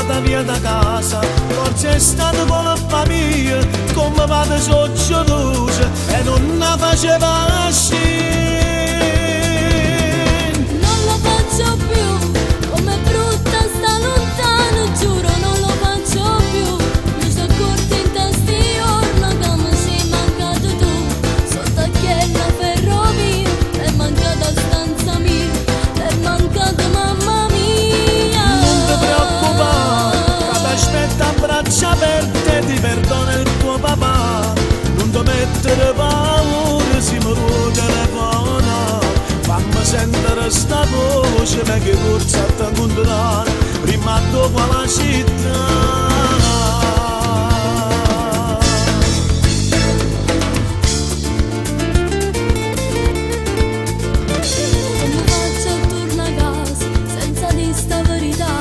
andata via da casa, forse è stata colpa mia, come vado sotto luce e non la faceva uscire. Non lo faccio più, com'è brutta sta lontano, giuro non lo faccio più. Mi sono accorta in testi giorni che mi sei mancato tu, sotto a chiella ferrovia, è mancata stanza mia, è mancata mamma mia. Non ti preoccupare, che ti aspetta a braccia aperte, ti perdona il tuo papà. Non ti mettere paura, se mi vuoi telefona, fammi sentire sta voce, perché forse ti incontrare prima o dopo la città. Come faccio a tornare a casa senza di sta verità?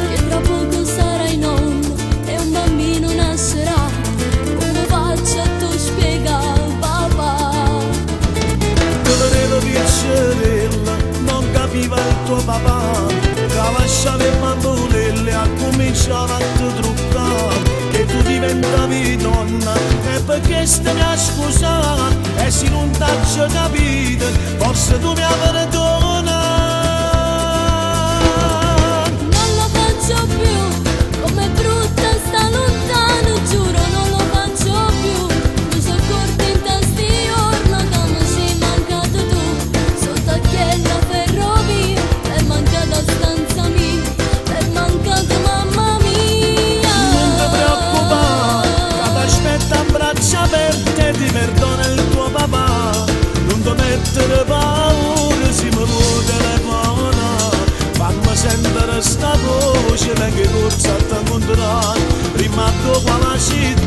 Che tra poco sarai nonno e un bambino nascerà. Come faccio a tu spiegare, papà? Te vedevo piccerella, non capiva il tuo papà, che lasciava il bambulello e cominciava a te truccare, che tu diventavi donna e perché stai a scusare, e se non t'ho capito forse tu mi perdona. Non lo faccio più, com'è brutta sta lontano, giuro non lo faccio più. Mi sono accorta in testi giorni che mi sei mancato tu, sotto a chiella ferrovia, è mancata stanza mia, è mancata mamma mia. Non ti preoccupare, che ti aspetta a braccia aperte, ti perdona il tuo papà. Non ti mettere paura, se mi vuoi telefona, fammi sentire sta voce, perché forse ti incontrare prima o dopo la città.